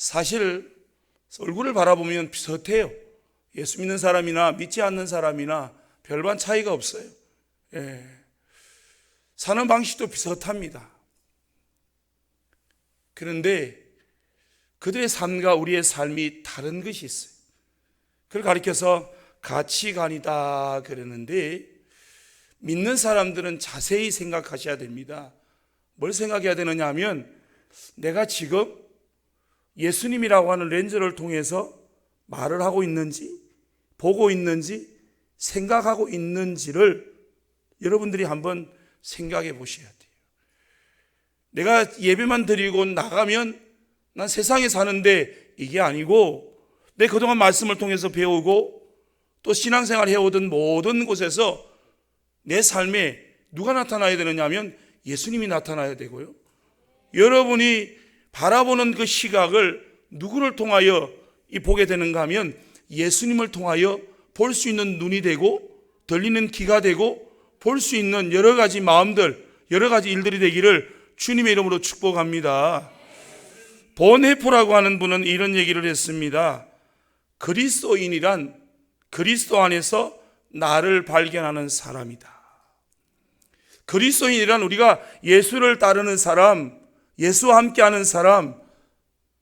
사실 얼굴을 바라보면 비슷해요. 예수 믿는 사람이나 믿지 않는 사람이나 별반 차이가 없어요. 사는 방식도 비슷합니다. 그런데 그들의 삶과 우리의 삶이 다른 것이 있어요. 그걸 가리켜서 가치관이다 그러는데, 믿는 사람들은 자세히 생각하셔야 됩니다. 뭘 생각해야 되느냐 하면, 내가 지금 예수님이라고 하는 렌즈를 통해서 말을 하고 있는지, 보고 있는지, 생각하고 있는지를 여러분들이 한번 생각해 보셔야 돼요. 내가 예배만 드리고 나가면 난 세상에 사는데, 이게 아니고 내 그동안 말씀을 통해서 배우고 또 신앙생활 해오던 모든 곳에서 내 삶에 누가 나타나야 되느냐 하면 예수님이 나타나야 되고요, 여러분이 바라보는 그 시각을 누구를 통하여 보게 되는가 하면 예수님을 통하여 볼 수 있는 눈이 되고, 들리는 귀가 되고, 볼 수 있는 여러 가지 마음들, 여러 가지 일들이 되기를 주님의 이름으로 축복합니다. 본헤포라고 하는 분은 이런 얘기를 했습니다. 그리스도인이란 그리스도 안에서 나를 발견하는 사람이다. 그리스도인이란 우리가 예수를 따르는 사람, 예수와 함께하는 사람,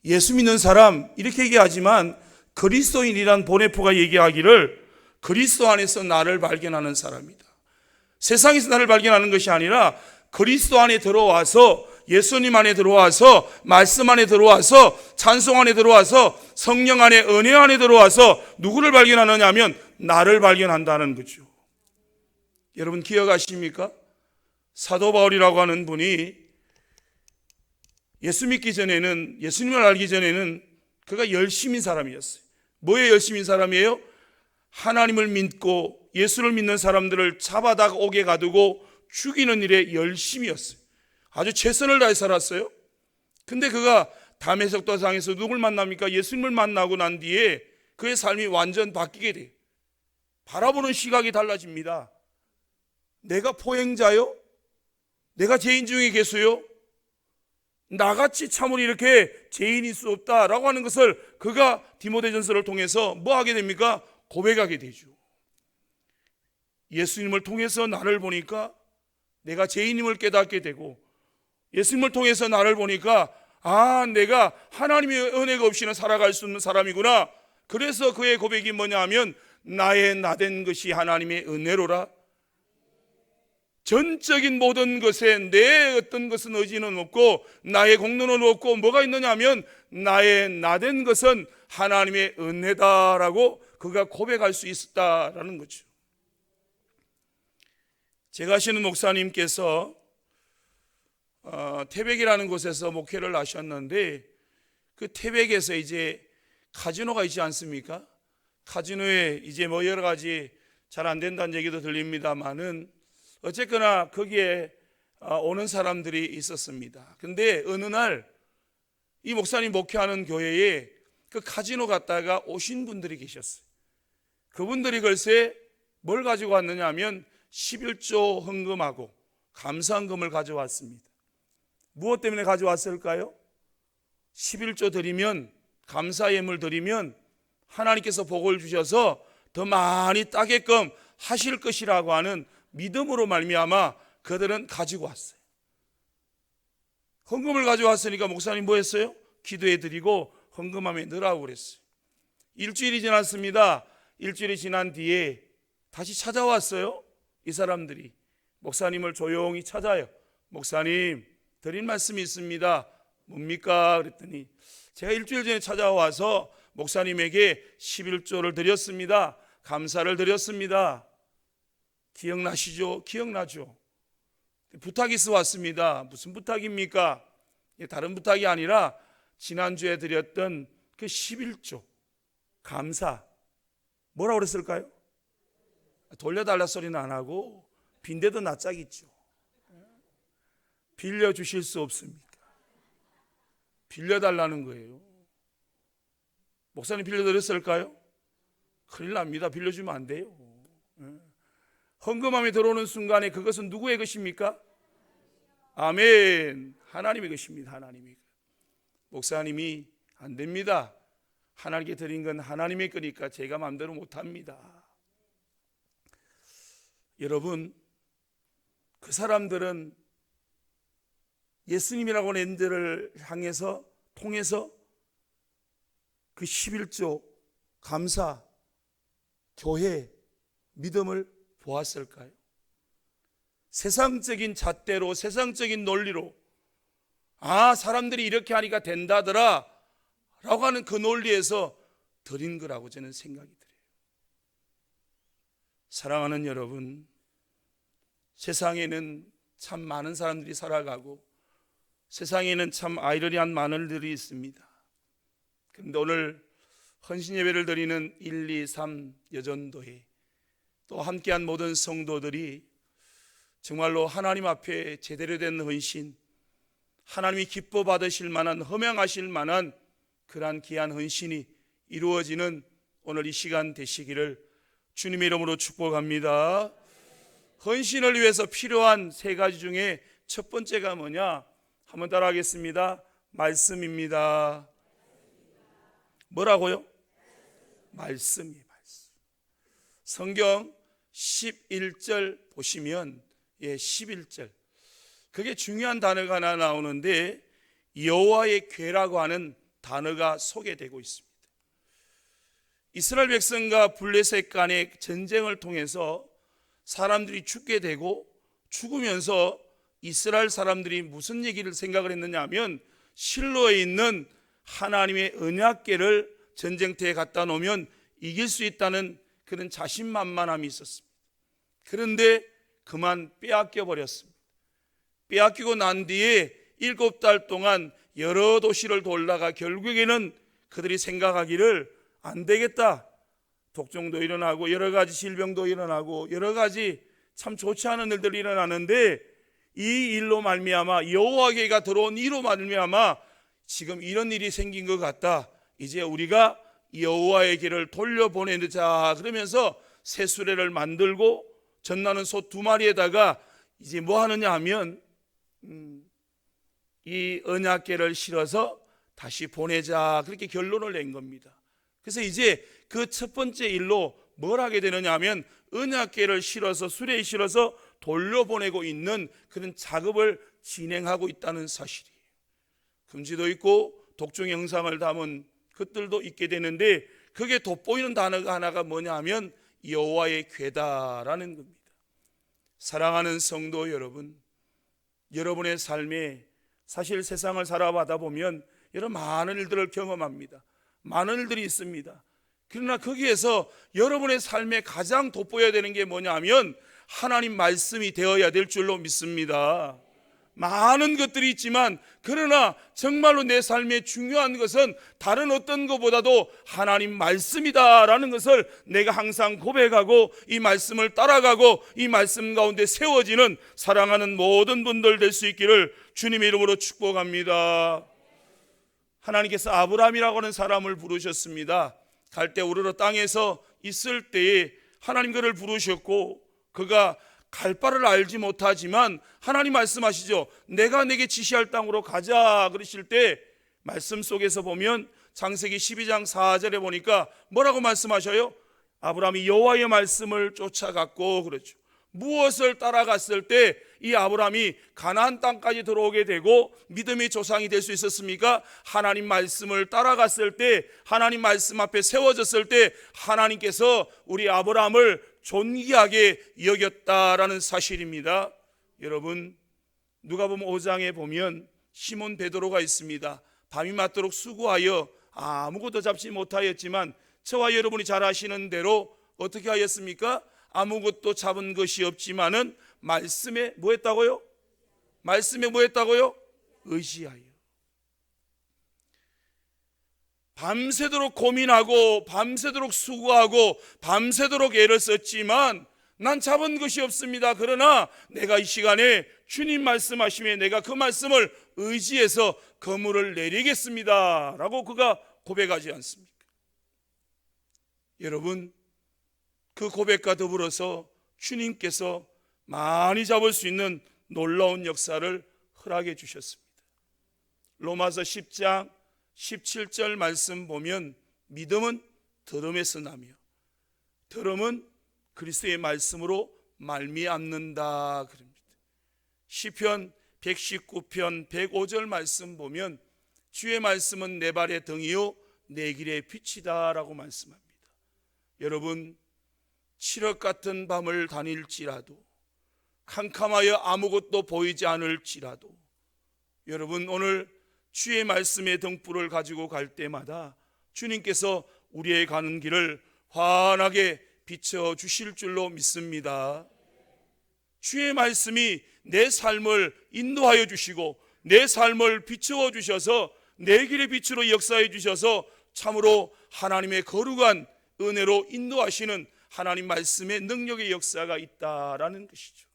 예수 믿는 사람, 이렇게 얘기하지만 그리스도인이란 본헤포가 얘기하기를 그리스도 안에서 나를 발견하는 사람이다. 세상에서 나를 발견하는 것이 아니라 그리스도 안에 들어와서, 예수님 안에 들어와서, 말씀 안에 들어와서, 찬송 안에 들어와서, 성령 안에, 은혜 안에 들어와서 누구를 발견하느냐 하면 나를 발견한다는 거죠. 여러분 기억하십니까? 사도 바울이라고 하는 분이 예수 믿기 전에는, 예수님을 알기 전에는 그가 열심인 사람이었어요. 뭐에 열심인 사람이에요? 하나님을 믿고 예수를 믿는 사람들을 잡아다 옥에 가두고 죽이는 일에 열심이었어요. 아주 최선을 다해 살았어요. 근데 그가 다메섹 도상에서 누굴 만납니까? 예수님을 만나고 난 뒤에 그의 삶이 완전 바뀌게 돼요. 바라보는 시각이 달라집니다. 내가 포행자요? 내가 죄인 중에 계수요? 나같이 참으로 이렇게 죄인일 수 없다라고 하는 것을 그가 디모데전서를 통해서 뭐 하게 됩니까? 고백하게 되죠. 예수님을 통해서 나를 보니까 내가 죄인임을 깨닫게 되고, 예수님을 통해서 나를 보니까 내가 하나님의 은혜가 없이는 살아갈 수 없는 사람이구나. 그래서 그의 고백이 뭐냐 하면 나의 나된 것이 하나님의 은혜로라. 전적인 모든 것에 내 어떤 것은 의지는 없고 나의 공로는 없고 뭐가 있느냐 하면 나의 나된 것은 하나님의 은혜다라고 그가 고백할 수 있었다라는 거죠. 제가 아시는 목사님께서 태백이라는 곳에서 목회를 하셨는데, 그 태백에서 이제 카지노가 있지 않습니까? 카지노에 이제 뭐 여러 가지 잘 안 된다는 얘기도 들립니다만은 어쨌거나 거기에 오는 사람들이 있었습니다. 근데 어느 날 이 목사님 목회하는 교회에 그 카지노 갔다가 오신 분들이 계셨어요. 그분들이 글쎄 뭘 가지고 왔느냐 하면 11조 헌금하고 감사헌금을 가져왔습니다. 무엇 때문에 가져왔을까요? 11조 드리면, 감사 예물 드리면 하나님께서 복을 주셔서 더 많이 따게끔 하실 것이라고 하는 믿음으로 말미암아 그들은 가지고 왔어요. 헌금을 가져왔으니까 목사님 뭐 했어요? 기도해 드리고 헌금함에 넣으라고 그랬어요. 일주일이 지났습니다. 일주일이 지난 뒤에 다시 찾아왔어요. 이 사람들이 목사님을 조용히 찾아요. 목사님 드릴 말씀이 있습니다. 뭡니까? 그랬더니 제가 일주일 전에 찾아와서 목사님에게 11조를 드렸습니다. 감사를 드렸습니다. 기억나시죠? 기억나죠? 부탁이 있어 왔습니다. 무슨 부탁입니까? 다른 부탁이 아니라 지난주에 드렸던 그 11조 감사, 뭐라고 그랬을까요? 돌려달라 소리는 안 하고 빈대도 낯짝이 있죠. 빌려주실 수 없습니까? 빌려달라는 거예요. 목사님 빌려드렸을까요? 큰일 납니다. 빌려주면 안 돼요. 헌금함에 들어오는 순간에 그것은 누구의 것입니까? 아멘. 하나님의 것입니다. 하나님의 것. 목사님이 안 됩니다. 하나님께 드린 건 하나님의 거니까 제가 마음대로 못합니다. 여러분, 그 사람들은 예수님이라고 하는 엔젤을 통해서 그 11조 감사, 교회, 믿음을 보았을까요? 세상적인 잣대로, 세상적인 논리로 사람들이 이렇게 하니까 된다더라 라고 하는 그 논리에서 드린 거라고 저는 생각이 들어요. 사랑하는 여러분, 세상에는 참 많은 사람들이 살아가고 세상에는 참 아이러니한 마늘들이 있습니다. 그런데 오늘 헌신 예배를 드리는 1, 2, 3 여전도회 또 함께한 모든 성도들이 정말로 하나님 앞에 제대로 된 헌신, 하나님이 기뻐 받으실 만한, 허명하실 만한 그러한 귀한 헌신이 이루어지는 오늘 이 시간 되시기를 주님의 이름으로 축복합니다. 헌신을 위해서 필요한 세 가지 중에 첫 번째가 뭐냐? 한번 따라하겠습니다. 말씀입니다. 뭐라고요? 말씀이 말씀. 성경 11절 보시면 11절 그게 중요한 단어가 하나 나오는데 여호와의 궤라고 하는 단어가 소개되고 있습니다. 이스라엘 백성과 블레셋 간의 전쟁을 통해서 사람들이 죽게 되고 죽으면서 이스라엘 사람들이 무슨 얘기를 생각을 했느냐 하면 실로에 있는 하나님의 언약궤를 전쟁터에 갖다 놓으면 이길 수 있다는 그런 자신만만함이 있었습니다. 그런데 그만 빼앗겨 버렸습니다. 빼앗기고 난 뒤에 7달 동안 여러 도시를 돌다가 결국에는 그들이 생각하기를 안 되겠다, 독종도 일어나고 여러 가지 질병도 일어나고 여러 가지 참 좋지 않은 일들이 일어나는데 이 일로 말미암아, 여호와께가 들어온 이로 말미암아 지금 이런 일이 생긴 것 같다. 이제 우리가 여호와의 길을 돌려보내자. 그러면서 새 수레를 만들고 전나는 소 2마리에다가 이제 뭐 하느냐 하면 이 언약궤를 실어서 다시 보내자, 그렇게 결론을 낸 겁니다. 그래서 이제 그 첫 번째 일로 뭘 하게 되느냐 하면 언약궤를 실어서 수레에 실어서 돌려보내고 있는 그런 작업을 진행하고 있다는 사실이에요. 금지도 있고 독종 형상을 담은 것들도 있게 되는데 그게 돋보이는 단어가 하나가 뭐냐 하면 여호와의 궤다라는 겁니다. 사랑하는 성도 여러분, 여러분의 삶에 사실 세상을 살아가다 보면 여러 많은 일들을 경험합니다. 많은 일들이 있습니다. 그러나 거기에서 여러분의 삶에 가장 돋보여야 되는 게 뭐냐 하면 하나님 말씀이 되어야 될 줄로 믿습니다. 많은 것들이 있지만 그러나 정말로 내 삶에 중요한 것은 다른 어떤 것보다도 하나님 말씀이다라는 것을 내가 항상 고백하고 이 말씀을 따라가고 이 말씀 가운데 세워지는 사랑하는 모든 분들 될 수 있기를 주님의 이름으로 축복합니다. 하나님께서 아브라함이라고 하는 사람을 부르셨습니다. 갈대 우르르 땅에서 있을 때에 하나님 그를 부르셨고 그가 갈 바를 알지 못하지만 하나님 말씀하시죠. 내가 내게 지시할 땅으로 가자 그러실 때 말씀 속에서 보면 창세기 12장 4절에 보니까 뭐라고 말씀하셔요? 아브라함이 여호와의 말씀을 쫓아갔고 그렇죠. 무엇을 따라갔을 때 이 아브라함이 가나안 땅까지 들어오게 되고 믿음의 조상이 될 수 있었습니까? 하나님 말씀을 따라갔을 때, 하나님 말씀 앞에 세워졌을 때 하나님께서 우리 아브라함을 존귀하게 여겼다라는 사실입니다. 여러분, 누가복음 5장에 보면 시몬 베드로가 있습니다. 밤이 맞도록 수고하여 아무것도 잡지 못하였지만 저와 여러분이 잘 아시는 대로 어떻게 하였습니까? 아무것도 잡은 것이 없지만은 말씀에 뭐 했다고요? 말씀에 뭐 했다고요? 의지하여. 밤새도록 고민하고 밤새도록 수고하고 밤새도록 애를 썼지만 난 잡은 것이 없습니다. 그러나 내가 이 시간에 주님 말씀하시며 내가 그 말씀을 의지해서 거물을 내리겠습니다 라고 그가 고백하지 않습니까? 여러분, 그 고백과 더불어서 주님께서 많이 잡을 수 있는 놀라운 역사를 허락해 주셨습니다. 로마서 10장 17절 말씀 보면 믿음은 들음에서 나며 들음은 그리스도의 말씀으로 말미암는다 그럽니다. 시편 119편 105절 말씀 보면 주의 말씀은 내 발의 등이요 내 길의 빛이다 라고 말씀합니다. 여러분, 칠흑 같은 밤을 다닐지라도 캄캄하여 아무것도 보이지 않을지라도 여러분, 오늘 주의 말씀의 등불을 가지고 갈 때마다 주님께서 우리의 가는 길을 환하게 비춰주실 줄로 믿습니다. 주의 말씀이 내 삶을 인도하여 주시고 내 삶을 비추어 주셔서 내 길의 빛으로 역사해 주셔서 참으로 하나님의 거룩한 은혜로 인도하시는 하나님 말씀의 능력의 역사가 있다라는 것이죠.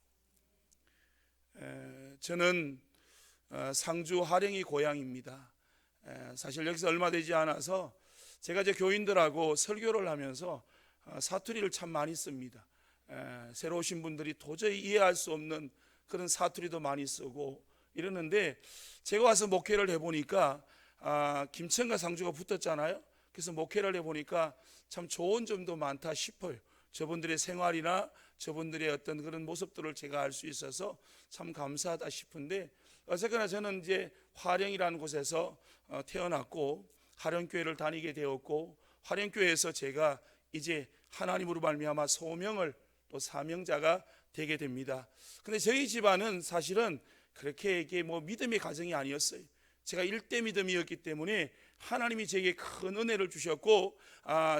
저는 상주 하령이 고향입니다. 사실 여기서 얼마 되지 않아서 제가 이제 교인들하고 설교를 하면서 사투리를 참 많이 씁니다. 새로 오신 분들이 도저히 이해할 수 없는 그런 사투리도 많이 쓰고 이러는데 제가 와서 목회를 해보니까 김천과 상주가 붙었잖아요. 그래서 목회를 해보니까 참 좋은 점도 많다 싶어요. 저분들의 생활이나 저분들의 어떤 그런 모습들을 제가 알 수 있어서 참 감사하다 싶은데, 어쨌거나 저는 이제 화령이라는 곳에서 태어났고 화령교회를 다니게 되었고 화령교회에서 제가 이제 하나님으로 말미암아 소명을 또 사명자가 되게 됩니다. 근데 저희 집안은 사실은 그렇게 이게 뭐 믿음의 가정이 아니었어요. 제가 일대 믿음이었기 때문에 하나님이 제게 큰 은혜를 주셨고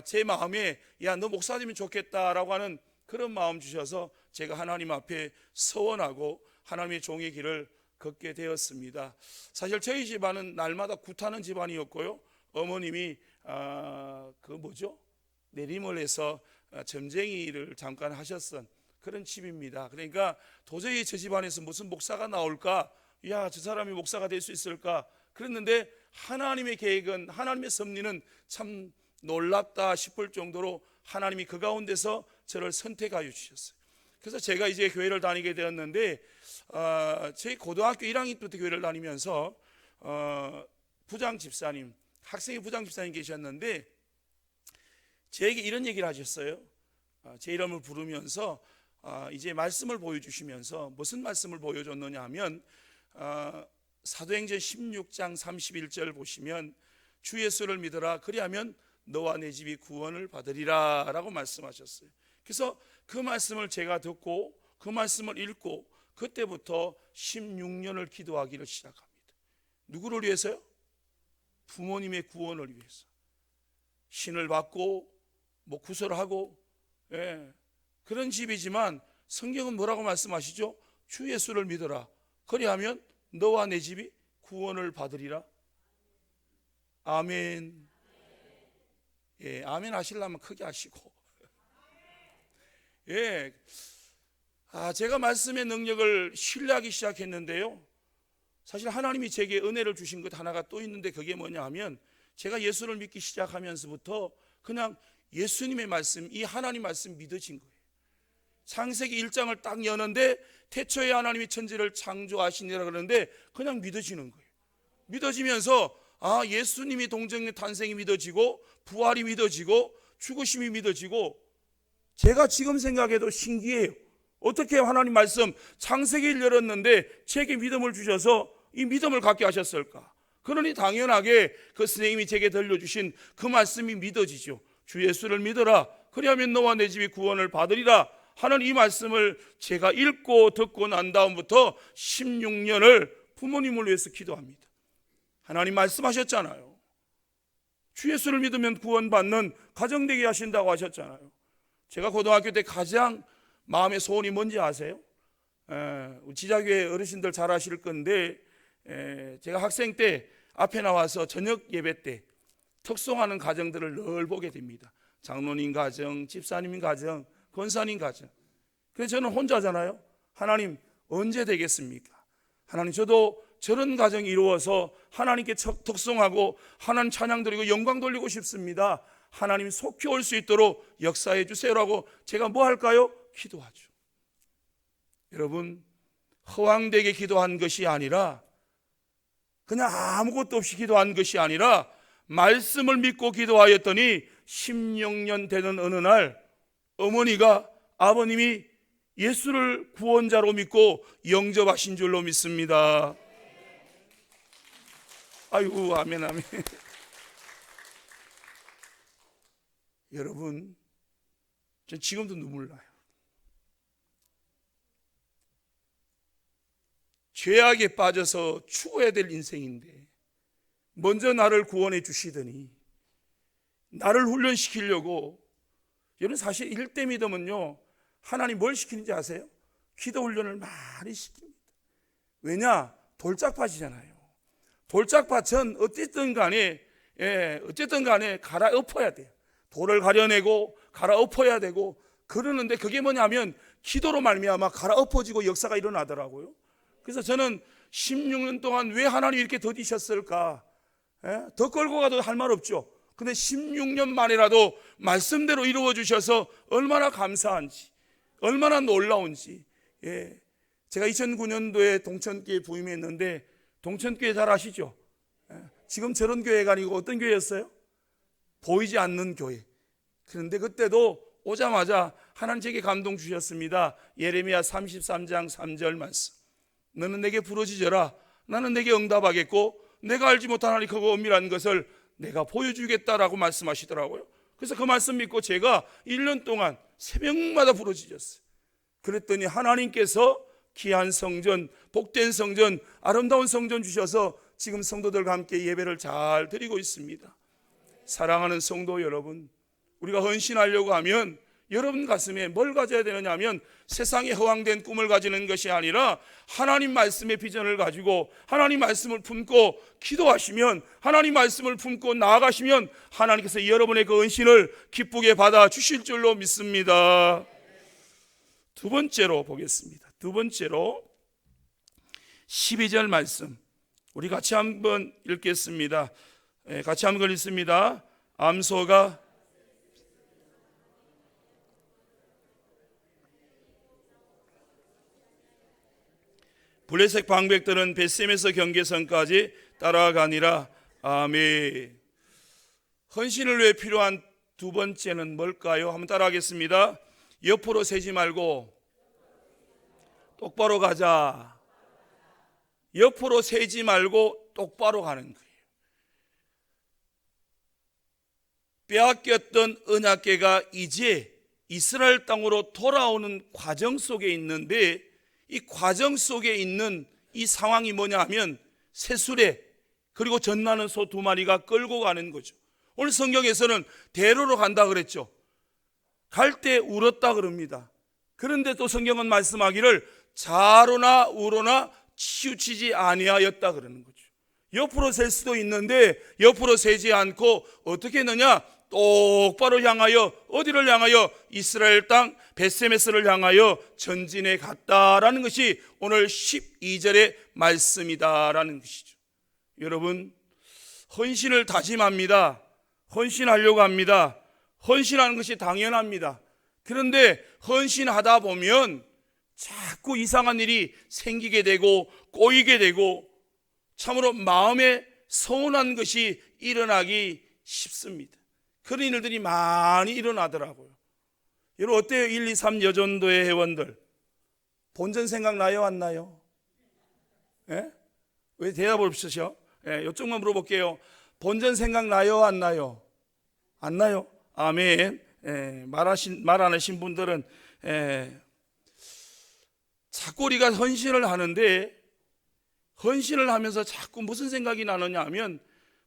제 마음에 야, 너 목사 되면 좋겠다라고 하는 그런 마음 주셔서 제가 하나님 앞에 서원하고 하나님의 종의 길을 걷게 되었습니다. 사실 저희 집안은 날마다 굿하는 집안이었고요. 어머님이 내리몰에서 점쟁이를 잠깐 하셨던 그런 집입니다. 그러니까 도저히 저 집안에서 무슨 목사가 나올까, 야, 저 사람이 목사가 될 수 있을까 그랬는데 하나님의 계획은, 하나님의 섭리는 참 놀랍다 싶을 정도로 하나님이 그 가운데서 저를 선택하여 주셨어요. 그래서 제가 이제 교회를 다니게 되었는데 저희 고등학교 1학년 때부터 교회를 다니면서 부장 집사님, 학생의 부장 집사님 계셨는데 저에게 이런 얘기를 하셨어요. 제 이름을 부르면서 이제 말씀을 보여주시면서 무슨 말씀을 보여줬느냐 하면 사도행전 16장 31절 보시면 주 예수를 믿어라, 그리하면 너와 내 집이 구원을 받으리라 라고 말씀하셨어요. 그래서 그 말씀을 제가 듣고 그 말씀을 읽고 그때부터 16년을 기도하기를 시작합니다. 누구를 위해서요? 부모님의 구원을 위해서. 신을 받고 뭐 구설하고 그런 집이지만 성경은 뭐라고 말씀하시죠? 주 예수를 믿어라, 그리하면 너와 내 집이 구원을 받으리라. 아멘. 아멘 하시려면 크게 하시고. 제가 말씀의 능력을 신뢰하기 시작했는데요, 사실 하나님이 제게 은혜를 주신 것 하나가 또 있는데 그게 뭐냐 하면 제가 예수를 믿기 시작하면서부터 그냥 예수님의 말씀, 이 하나님 말씀 믿어진 거예요. 창세기 1장을 딱 여는데 태초에 하나님이 천지를 창조하시니라 그러는데 그냥 믿어지는 거예요. 믿어지면서 예수님이 동정의 탄생이 믿어지고 부활이 믿어지고 죽으심이 믿어지고, 제가 지금 생각해도 신기해요. 어떻게 하나님 말씀 창세기를 열었는데 제게 믿음을 주셔서 이 믿음을 갖게 하셨을까? 그러니 당연하게 그 선생님이 제게 들려주신 그 말씀이 믿어지죠. 주 예수를 믿어라, 그리하면 너와 내 집이 구원을 받으리라 하는 이 말씀을 제가 읽고 듣고 난 다음부터 16년을 부모님을 위해서 기도합니다. 하나님 말씀하셨잖아요. 주 예수를 믿으면 구원받는 가정 되게 하신다고 하셨잖아요. 제가 고등학교 때 가장 마음의 소원이 뭔지 아세요? 지자교회 어르신들 잘 아실 건데 제가 학생 때 앞에 나와서 저녁 예배 때 특송하는 가정들을 늘 보게 됩니다. 장로님 가정, 집사님 가정, 권사님 가정. 그래서 저는 혼자잖아요. 하나님 언제 되겠습니까? 하나님 저도 저런 가정이 이루어서 하나님께 특송하고 하나님 찬양 드리고 영광 돌리고 싶습니다. 하나님 속히 올 수 있도록 역사해 주세요라고 제가 뭐 할까요? 기도하죠. 여러분, 허황되게 기도한 것이 아니라 그냥 아무것도 없이 기도한 것이 아니라 말씀을 믿고 기도하였더니 16년 되는 어느 날 어머니가 아버님이 예수를 구원자로 믿고 영접하신 줄로 믿습니다. 아이고, 아멘, 아멘. 여러분, 전 지금도 눈물 나요. 죄악에 빠져서 죽어야 될 인생인데 먼저 나를 구원해 주시더니 나를 훈련시키려고, 여러분 사실 일대 믿으면요 하나님 뭘 시키는지 아세요? 기도 훈련을 많이 시킵니다. 왜냐? 돌짝밭이잖아요. 돌짝밭은 어쨌든 간에 갈아엎어야 돼요. 돌을 가려내고 갈아엎어야 되고 그러는데, 그게 뭐냐면 기도로 말미암아 갈아엎어지고 역사가 일어나더라고요. 그래서 저는 16년 동안 왜 하나님 이렇게 더디셨을까? 더 끌고 가도 할 말 없죠. 근데 16년 만이라도 말씀대로 이루어 주셔서 얼마나 감사한지, 얼마나 놀라운지. 제가 2009년도에 동천교회 부임했는데, 동천교회 잘 아시죠? 지금 저런 교회가 아니고 어떤 교회였어요? 보이지 않는 교회. 그런데 그때도 오자마자 하나님 제게 감동 주셨습니다. 예레미야 33장 3절 말씀. 너는 내게 부르짖어라. 나는 내게 응답하겠고 내가 알지 못한 하나님 크고 엄밀한 것을 내가 보여주겠다라고 말씀하시더라고요. 그래서 그 말씀 믿고 제가 1년 동안 새벽마다 부르짖었어요. 그랬더니 하나님께서 귀한 성전, 복된 성전, 아름다운 성전 주셔서 지금 성도들과 함께 예배를 잘 드리고 있습니다. 사랑하는 성도 여러분, 우리가 헌신하려고 하면 여러분 가슴에 뭘 가져야 되느냐 하면 세상에 허황된 꿈을 가지는 것이 아니라 하나님 말씀의 비전을 가지고 하나님 말씀을 품고 기도하시면, 하나님 말씀을 품고 나아가시면 하나님께서 여러분의 그 헌신을 기쁘게 받아 주실 줄로 믿습니다. 두 번째로 보겠습니다. 두 번째로 12절 말씀 우리 같이 한번 읽겠습니다. 같이 한번 읽습니다. 암소가 블레셋 방백들은 벳셈에서 경계선까지 따라가니라. 아멘. 헌신을 위해 필요한 두 번째는 뭘까요? 한번 따라하겠습니다. 옆으로 세지 말고 똑바로 가자. 옆으로 세지 말고 똑바로 가는 거예요. 빼앗겼던 언약궤가 이제 이스라엘 땅으로 돌아오는 과정 속에 있는데, 이 과정 속에 있는 이 상황이 뭐냐 하면 새수레 그리고 젖나는 소 2마리가 끌고 가는 거죠. 오늘 성경에서는 대로로 간다 그랬죠. 갈 때 울었다 그럽니다. 그런데 또 성경은 말씀하기를 좌로나 우로나 치우치지 아니하였다 그러는 거죠. 옆으로 셀 수도 있는데 옆으로 세지 않고 어떻게 했느냐? 똑바로 향하여, 어디를 향하여? 이스라엘 땅 벳세메스를 향하여 전진해 갔다라는 것이 오늘 12절의 말씀이다라는 것이죠. 여러분, 헌신을 다짐합니다. 헌신하려고 합니다. 헌신하는 것이 당연합니다. 그런데 헌신하다 보면 자꾸 이상한 일이 생기게 되고 꼬이게 되고 참으로 마음에 서운한 것이 일어나기 쉽습니다. 그런 일들이 많이 일어나더라고요. 여러분 어때요? 1, 2, 3 여전도의 회원들 본전 생각나요? 안 나요? 예? 왜 대답을 없으셔? 예, 이쪽만 물어볼게요. 본전 생각나요? 안 나요? 안 나요? 아멘. 예, 말 안 하신 분들은 자꾸 우리가 헌신을 하는데, 헌신을 하면서 자꾸 무슨 생각이 나느냐 하면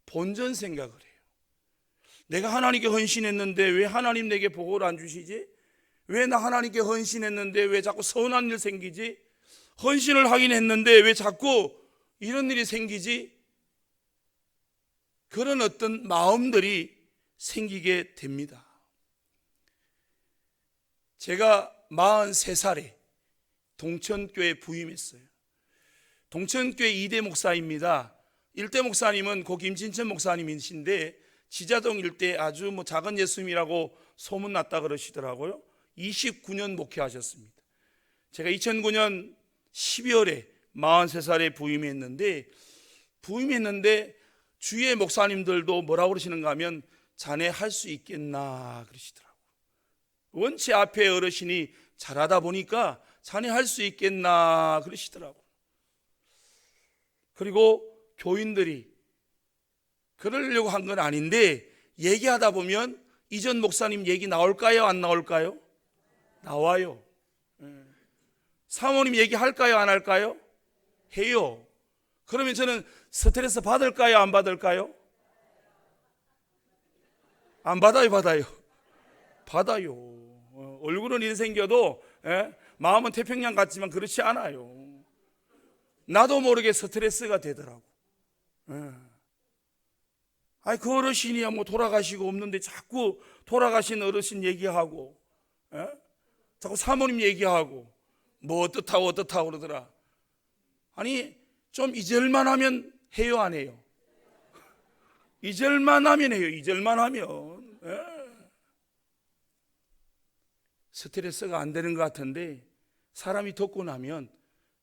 본전 생각을 해요. 내가 하나님께 헌신했는데 왜 하나님 내게 복을 안 주시지? 왜 나 하나님께 헌신했는데 왜 자꾸 서운한 일 생기지? 헌신을 하긴 했는데 왜 자꾸 이런 일이 생기지? 그런 어떤 마음들이 생기게 됩니다. 제가 43살에 동천교회 부임했어요. 동천교회 2대 목사입니다. 1대 목사님은 고 김진천 목사님이신데 지자동 일대 아주 작은 예수님이라고 소문났다 그러시더라고요. 29년 목회하셨습니다. 제가 2009년 12월에 43살에 부임했는데 부임했는데 주위의 목사님들도 뭐라고 그러시는가 하면 자네 할 수 있겠나 그러시더라고요. 원체 앞에 어르신이 잘하다 보니까 자네 할 수 있겠나 그러시더라고요. 그리고 교인들이 그러려고 한 건 아닌데 얘기하다 보면 이전 목사님 얘기 나올까요? 안 나올까요? 나와요. 사모님 얘기할까요? 안 할까요? 해요. 그러면 저는 스트레스 받을까요? 안 받을까요? 안 받아요? 받아요? 받아요. 얼굴은 이렇게 생겨도 마음은 태평양 같지만 그렇지 않아요. 나도 모르게 스트레스가 되더라고. 아니 그 어르신이야 뭐 돌아가시고 없는데 자꾸 돌아가신 어르신 얘기하고 자꾸 사모님 얘기하고 뭐 어떻다고 그러더라. 아니 좀 잊을만 하면 해요 안 해요? 잊을만 하면 해요. 잊을만 하면 스트레스가 안 되는 것 같은데 사람이 듣고 나면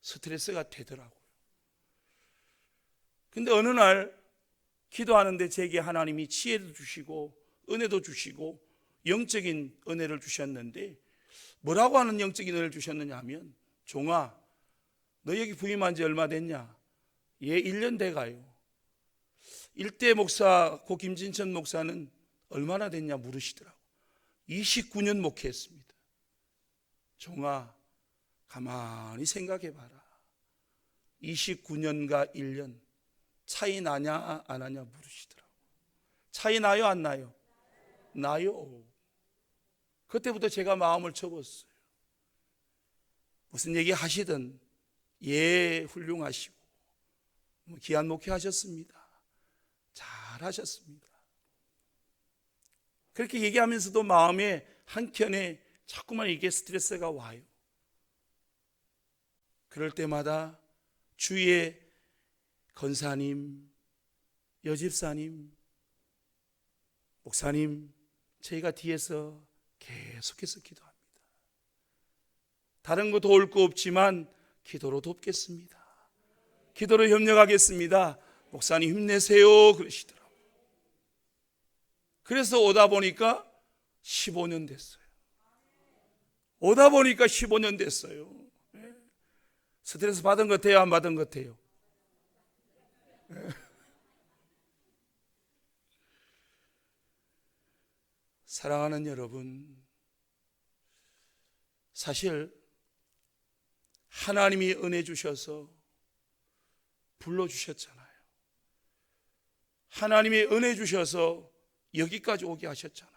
스트레스가 되더라고요. 근데 어느 날 기도하는데 제게 하나님이 지혜도 주시고 은혜도 주시고 영적인 은혜를 주셨는데 뭐라고 하는 영적인 은혜를 주셨느냐 하면 종아 너 여기 부임한 지 얼마 됐냐? 예 1년 돼가요. 일대 목사 고 김진천 목사는 얼마나 됐냐 물으시더라고. 29년 목회했습니다. 종아 가만히 생각해봐라. 29년과 1년 차이 나냐 안 나냐 물으시더라고. 차이 나요 안 나요? 나요. 그때부터 제가 마음을 접었어요. 무슨 얘기 하시든 예 훌륭하시고 귀한 목회 하셨습니다. 잘하셨습니다. 그렇게 얘기하면서도 마음에 한켠에 자꾸만 이게 스트레스가 와요. 그럴 때마다 주위에 권사님, 여집사님, 목사님 저희가 뒤에서 계속해서 기도합니다. 다른 거 도울 거 없지만 기도로 돕겠습니다. 기도로 협력하겠습니다. 목사님 힘내세요 그러시더라고요. 그래서 오다 보니까 15년 됐어요. 오다 보니까 15년 됐어요. 스트레스 받은 것 같아요? 안 받은 것 같아요? 사랑하는 여러분, 사실 하나님이 은혜 주셔서 불러주셨잖아요. 하나님이 은혜 주셔서 여기까지 오게 하셨잖아요.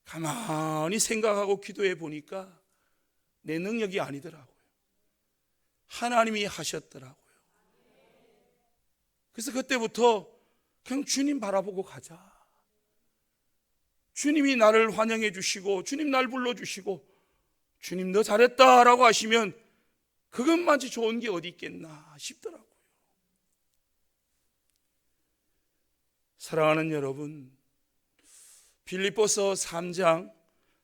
가만히 생각하고 기도해 보니까 내 능력이 아니더라고요. 하나님이 하셨더라고요. 그래서 그때부터 그냥 주님 바라보고 가자. 주님이 나를 환영해 주시고 주님 날 불러주시고 주님 너 잘했다라고 하시면 그것만치 좋은 게 어디 있겠나 싶더라고요. 사랑하는 여러분, 빌립보서 3장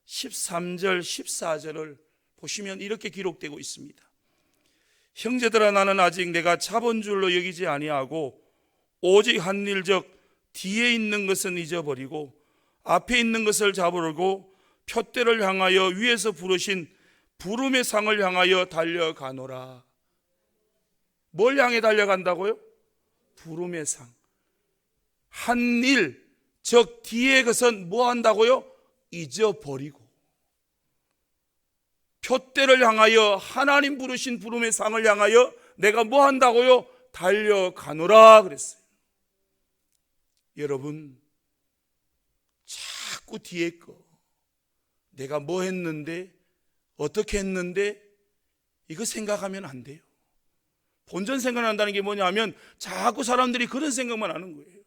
13절 14절을 보시면 이렇게 기록되고 있습니다. 형제들아 나는 아직 내가 잡은 줄로 여기지 아니하고 오직 한 일적 뒤에 있는 것은 잊어버리고 앞에 있는 것을 잡으려고 표대를 향하여 위에서 부르신 부름의 상을 향하여 달려가노라. 뭘 향해 달려간다고요? 부름의 상. 한 일, 즉 뒤에 것은 뭐 한다고요? 잊어버리고 표대를 향하여 하나님 부르신 부름의 상을 향하여 내가 뭐 한다고요? 달려가노라 그랬어요. 여러분 자꾸 뒤에 거 내가 뭐 했는데 어떻게 했는데 이거 생각하면 안 돼요. 본전 생각한다는 게 뭐냐면 자꾸 사람들이 그런 생각만 하는 거예요.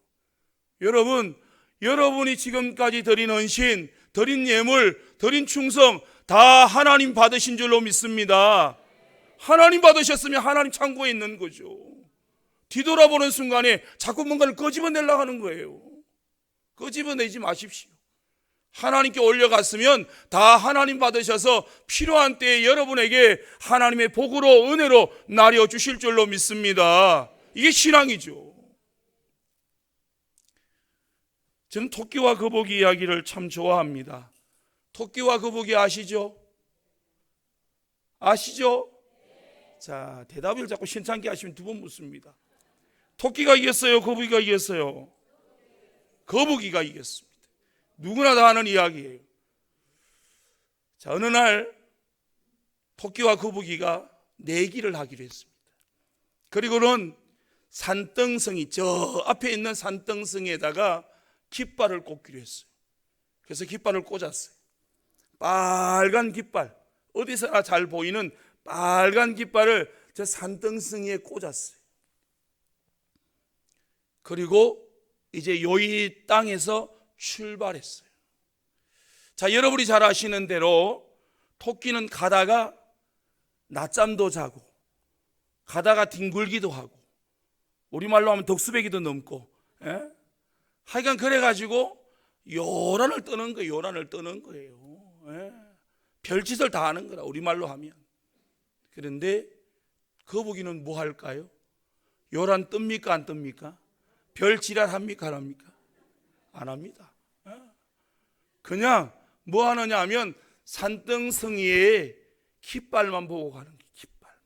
여러분, 여러분이 지금까지 드린 헌신, 드린 예물, 드린 충성 다 하나님 받으신 줄로 믿습니다. 하나님 받으셨으면 하나님 창고에 있는 거죠. 뒤돌아보는 순간에 자꾸 뭔가를 끄집어내려고 하는 거예요. 끄집어내지 마십시오. 하나님께 올려갔으면 다 하나님 받으셔서 필요한 때에 여러분에게 하나님의 복으로 은혜로 나려 주실 줄로 믿습니다. 이게 신앙이죠. 저는 토끼와 거북이 이야기를 참 좋아합니다. 토끼와 거북이 아시죠? 아시죠? 자, 대답을 자꾸 신창기 하시면 두 번 묻습니다. 토끼가 이겼어요? 거북이가 이겼어요? 거북이가 이겼습니다. 누구나 다 아는 이야기예요. 자, 어느 날 토끼와 거북이가 내기를 하기로 했습니다. 그리고는 산등성이, 저 앞에 있는 산등성에다가 깃발을 꽂기로 했어요. 그래서 깃발을 꽂았어요. 빨간 깃발, 어디서나 잘 보이는 빨간 깃발을 저 산등성이에 꽂았어요. 그리고 이제 요이 땅에서 출발했어요. 자, 여러분이 잘 아시는 대로 토끼는 가다가 낮잠도 자고 가다가 뒹굴기도 하고 우리말로 하면 덕수배기도 넘고, 예? 하여간 그래가지고 요란을 떠는 거예요. 요란을 떠는 거예요. 예? 별짓을 다 하는 거라, 우리말로 하면. 그런데 거북이는 뭐 할까요? 요란 뜹니까 안 뜹니까? 별지랄 합니까 안 합니까? 안 합니다. 예? 그냥 뭐 하느냐 하면 산등성이에 깃발만 보고 가는 거예요. 깃발만.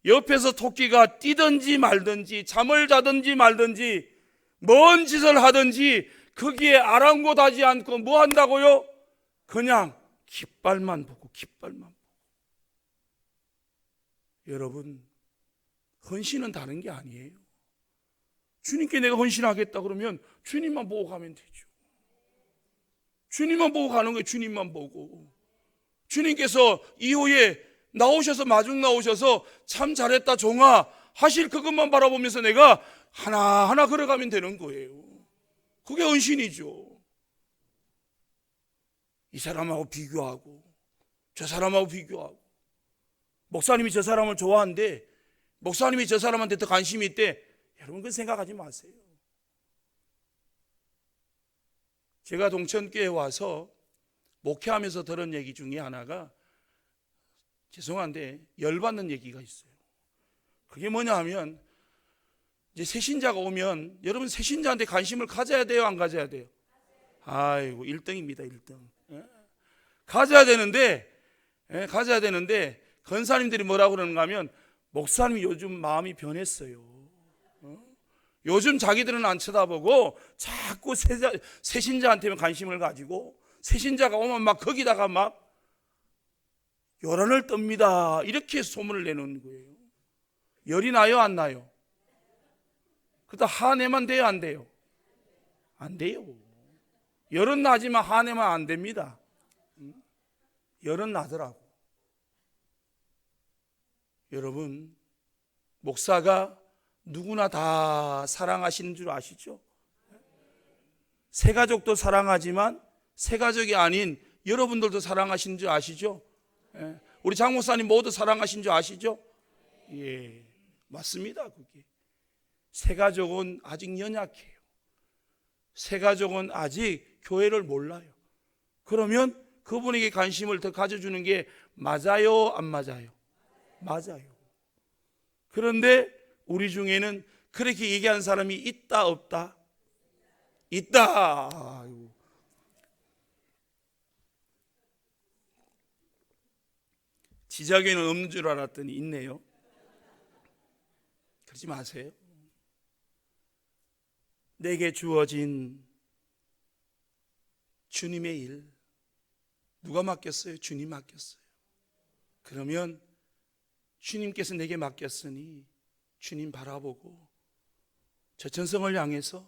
옆에서 토끼가 뛰든지 말든지 잠을 자든지 말든지 뭔 짓을 하든지 거기에 아랑곳하지 않고 뭐 한다고요? 그냥 깃발만 보고, 깃발만 보고. 여러분, 헌신은 다른 게 아니에요. 주님께 내가 헌신하겠다 그러면 주님만 보고 가면 되죠. 주님만 보고 가는 거예요. 주님만 보고. 주님께서 이후에 나오셔서, 마중 나오셔서 참 잘했다 종아 하실 그것만 바라보면서 내가 하나하나 걸어가면 되는 거예요. 그게 헌신이죠. 이 사람하고 비교하고 저 사람하고 비교하고, 목사님이 저 사람을 좋아하는데 목사님이 저 사람한테 더 관심이 있대. 여러분, 그건 생각하지 마세요. 제가 동천교회에 와서 목회하면서 들은 얘기 중에 하나가, 죄송한데 열받는 얘기가 있어요. 그게 뭐냐 하면, 이제 새신자가 오면 여러분 새신자한테 관심을 가져야 돼요, 안 가져야 돼요? 아이고, 1등입니다 1등. 예? 가져야 되는데, 예? 가져야 되는데 권사님들이 뭐라고 그러는가 하면, 목사님이 요즘 마음이 변했어요. 요즘 자기들은 안 쳐다보고 자꾸 새신자한테만 관심을 가지고, 새신자가 오면 막 거기다가 막 요란을 떱니다, 이렇게 소문을 내는 거예요. 열이 나요 안 나요? 그다 한해만 돼요 안 돼요? 안 돼요. 열은 나지만 한해만 안 됩니다. 열은 나더라고. 여러분, 목사가 누구나 다 사랑하시는 줄 아시죠? 새가족도 사랑하지만 새가족이 아닌 여러분들도 사랑하시는 줄 아시죠? 우리 장목사님 모두 사랑하신 줄 아시죠? 예, 맞습니다. 그게 새가족은 아직 연약해요. 새가족은 아직 교회를 몰라요. 그러면 그분에게 관심을 더 가져주는 게 맞아요, 안 맞아요? 맞아요. 그런데 우리 중에는 그렇게 얘기하는 사람이 있다 없다? 있다. 지자교회는 없는 줄 알았더니 있네요. 그러지 마세요. 내게 주어진 주님의 일, 누가 맡겼어요? 주님 맡겼어요. 그러면 주님께서 내게 맡겼으니 주님 바라보고 저 전성을 향해서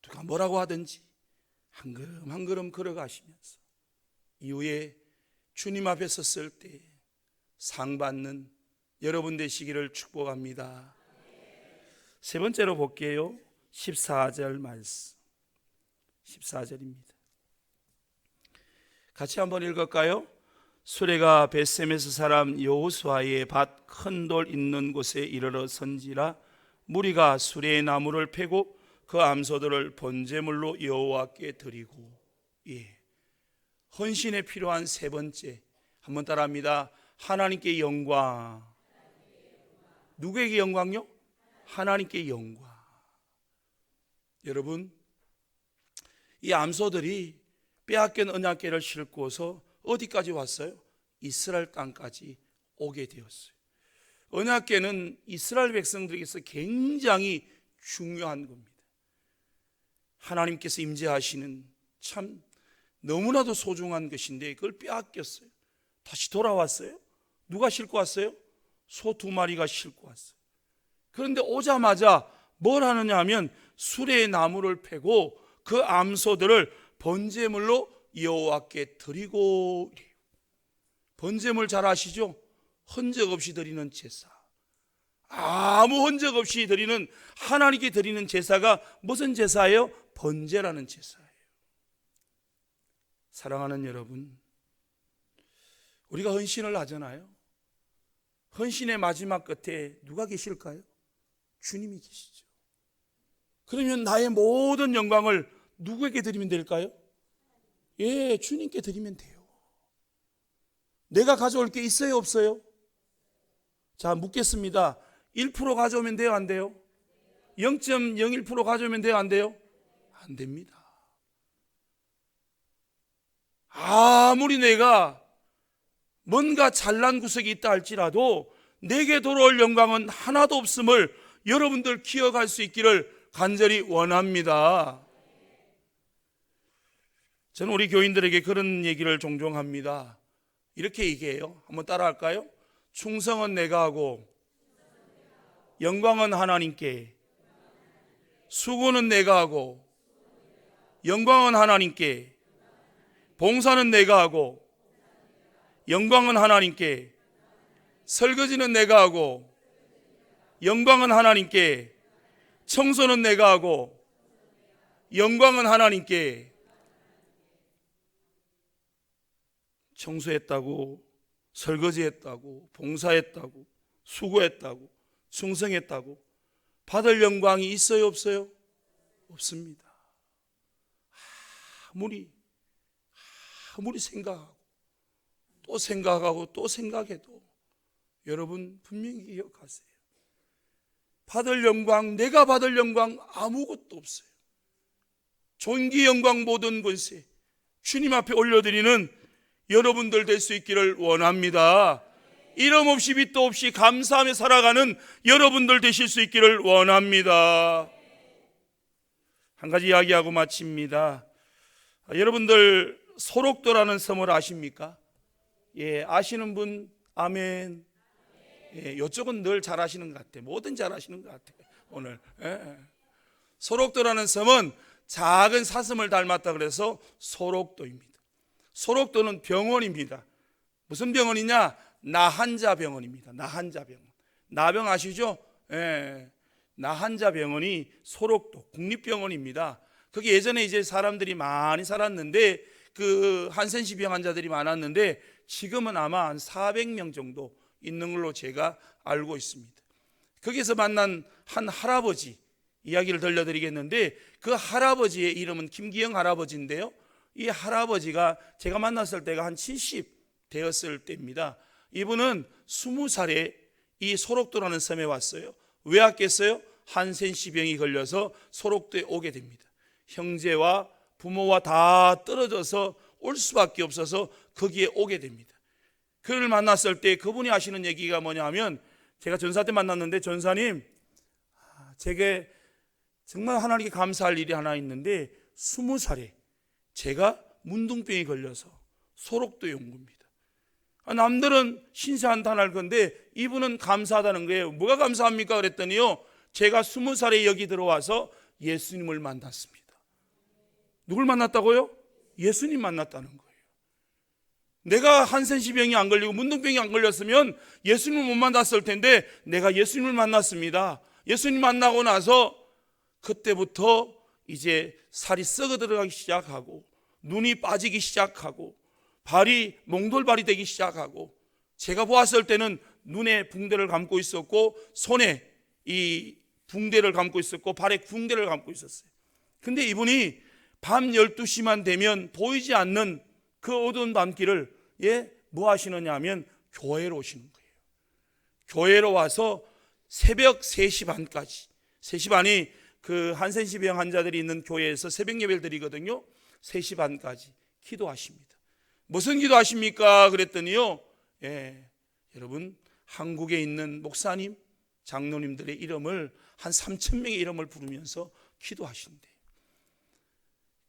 누가 뭐라고 하든지 한 걸음 한 걸음 걸어가시면서 이후에 주님 앞에 섰을 때 상 받는 여러분 되시기를 축복합니다. 세 번째로 볼게요. 14절 말씀. 14절입니다. 같이 한번 읽을까요? 수레가 벳셈에서 사람 여호수아의 밭 큰 돌 있는 곳에 이르러 선지라. 무리가 수레의 나무를 패고 그 암소들을 번제물로 여호와께 드리고. 예, 헌신에 필요한 세 번째, 한번 따라합니다. 하나님께 영광, 누구에게 영광요? 하나님께 영광. 여러분, 이 암소들이 빼앗긴 언약궤를 싣고서 어디까지 왔어요? 이스라엘 땅까지 오게 되었어요. 언약궤는 이스라엘 백성들에게서 굉장히 중요한 겁니다. 하나님께서 임재하시는 참 너무나도 소중한 것인데 그걸 빼앗겼어요. 다시 돌아왔어요. 누가 싣고 왔어요? 소 2마리가 싣고 왔어요. 그런데 오자마자 뭘 하느냐 하면 수레의 나무를 패고 그 암소들을 번제물로 여호와께 드리고 이래요. 번제물 잘 아시죠? 흔적 없이 드리는 제사. 아무 흔적 없이 드리는, 하나님께 드리는 제사가 무슨 제사예요? 번제라는 제사예요. 사랑하는 여러분, 우리가 헌신을 하잖아요. 헌신의 마지막 끝에 누가 계실까요? 주님이 계시죠. 그러면 나의 모든 영광을 누구에게 드리면 될까요? 예, 주님께 드리면 돼요. 내가 가져올 게 있어요, 없어요? 자, 묻겠습니다. 1% 가져오면 돼요, 안 돼요? 0.01% 가져오면 돼요, 안 돼요? 안 됩니다. 아무리 내가 뭔가 잘난 구석이 있다 할지라도 내게 돌아올 영광은 하나도 없음을 여러분들 기억할 수 있기를 간절히 원합니다. 저는 우리 교인들에게 그런 얘기를 종종 합니다. 이렇게 얘기해요. 한번 따라할까요? 충성은 내가 하고 영광은 하나님께, 수고는 내가 하고 영광은 하나님께, 봉사는 내가 하고 영광은 하나님께, 설거지는 내가 하고 영광은 하나님께, 청소는 내가 하고 영광은 하나님께. 청소했다고, 설거지했다고, 봉사했다고, 수고했다고, 충성했다고 받을 영광이 있어요, 없어요? 없습니다. 아무리 생각하고 또 생각하고 또 생각해도 여러분 분명히 기억하세요. 받을 영광, 내가 받을 영광 아무것도 없어요. 존귀, 영광, 모든 권세 주님 앞에 올려드리는 여러분들 될 수 있기를 원합니다. 이름 없이 빛도 없이 감사하며 살아가는 여러분들 되실 수 있기를 원합니다. 한 가지 이야기하고 마칩니다. 여러분들 소록도라는 섬을 아십니까? 예, 아시는 분 아멘. 예, 이쪽은 늘 잘 아시는 것 같아요. 뭐든 잘 아시는 것 같아요 오늘. 예. 소록도라는 섬은 작은 사슴을 닮았다 그래서 소록도입니다. 소록도는 병원입니다. 무슨 병원이냐? 나한자 병원입니다. 나한자 병원. 나병 아시죠? 예. 나한자 병원이 소록도 국립병원입니다. 거기 예전에 이제 사람들이 많이 살았는데 그 한센시 병 환자들이 많았는데 지금은 아마 한 400명 정도 있는 걸로 제가 알고 있습니다. 거기서 만난 한 할아버지 이야기를 들려드리겠는데 그 할아버지의 이름은 김기영 할아버지인데요. 이 할아버지가 제가 만났을 때가 한 70 되었을 때입니다. 이분은 20살에 이 소록도라는 섬에 왔어요. 왜 왔겠어요? 한센시 병이 걸려서 소록도에 오게 됩니다. 형제와 부모와 다 떨어져서 올 수밖에 없어서 거기에 오게 됩니다. 그를 만났을 때 그분이 하시는 얘기가 뭐냐 하면, 제가 전사 때 만났는데, 전사님, 제게 정말 하나님께 감사할 일이 하나 있는데 20살에 제가 문둥병이 걸려서 소록도에 온 겁니다. 남들은 신세한탄할 건데 이분은 감사하다는 거예요. 뭐가 감사합니까? 그랬더니요, 제가 20살에 여기 들어와서 예수님을 만났습니다. 누굴 만났다고요? 예수님 만났다는 거예요. 내가 한센시병이 안 걸리고 문둥병이 안 걸렸으면 예수님을 못 만났을 텐데 내가 예수님을 만났습니다. 예수님 만나고 나서 그때부터 이제 살이 썩어 들어가기 시작하고 눈이 빠지기 시작하고 발이 몽돌발이 되기 시작하고, 제가 보았을 때는 눈에 붕대를 감고 있었고 손에 이 붕대를 감고 있었고 발에 붕대를 감고 있었어요. 근데 이분이 밤 12시만 되면 보이지 않는 그 어두운 밤길을 뭐 하시느냐 하면 교회로 오시는 거예요. 교회로 와서 새벽 3시 반까지, 3시 반이 그 한센시병 환자들이 있는 교회에서 새벽 예배를 드리거든요. 3시 반까지 기도하십니다. 무슨 기도하십니까? 그랬더니요, 여러분, 한국에 있는 목사님, 장로님들의 이름을 한 3,000명의 이름을 부르면서 기도하신대요.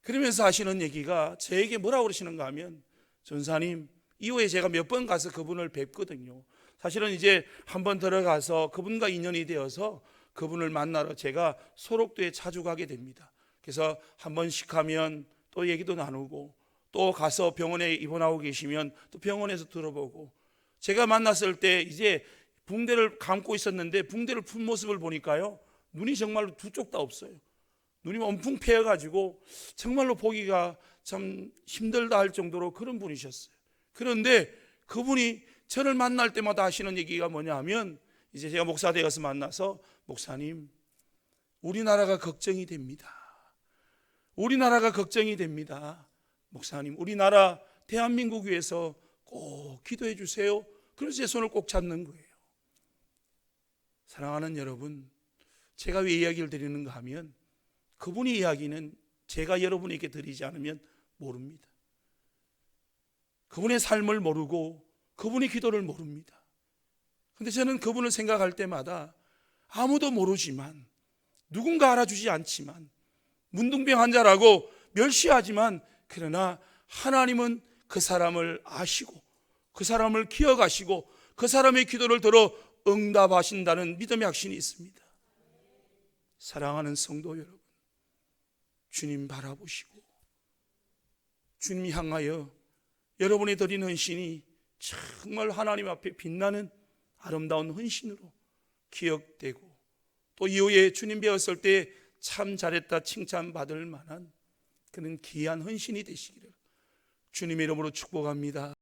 그러면서 하시는 얘기가 저에게 뭐라고 그러시는가 하면, 전사님, 이후에 제가 몇 번 가서 그분을 뵙거든요. 사실은 이제 한번 들어가서 그분과 인연이 되어서 그분을 만나러 제가 소록도에 자주 가게 됩니다. 그래서 한 번씩 가면 또 얘기도 나누고, 또 가서 병원에 입원하고 계시면 또 병원에서 들어보고, 제가 만났을 때 이제 붕대를 감고 있었는데 붕대를 푼 모습을 보니까요, 눈이 정말로 두 쪽 다 없어요. 눈이 엄청 패여가지고 정말로 보기가 참 힘들다 할 정도로 그런 분이셨어요. 그런데 그분이 저를 만날 때마다 하시는 얘기가 뭐냐 하면, 이제 제가 목사 되어서 만나서, 목사님, 우리나라가 걱정이 됩니다. 우리나라가 걱정이 됩니다. 목사님, 우리나라 대한민국 위해서 꼭 기도해 주세요. 그래서 제 손을 꼭 잡는 거예요. 사랑하는 여러분, 제가 왜 이야기를 드리는가 하면, 그분의 이야기는 제가 여러분에게 드리지 않으면 모릅니다. 그분의 삶을 모르고 그분의 기도를 모릅니다. 그런데 저는 그분을 생각할 때마다 아무도 모르지만, 누군가 알아주지 않지만, 문둥병 환자라고 멸시하지만, 그러나 하나님은 그 사람을 아시고 그 사람을 기억하시고 그 사람의 기도를 들어 응답하신다는 믿음의 확신이 있습니다. 사랑하는 성도 여러분, 주님 바라보시고 주님 향하여 여러분이 드리는 헌신이 정말 하나님 앞에 빛나는 아름다운 헌신으로 기억되고, 또 이후에 주님 배웠을 때 참 잘했다 칭찬받을 만한 그런 귀한 헌신이 되시기를 주님의 이름으로 축복합니다.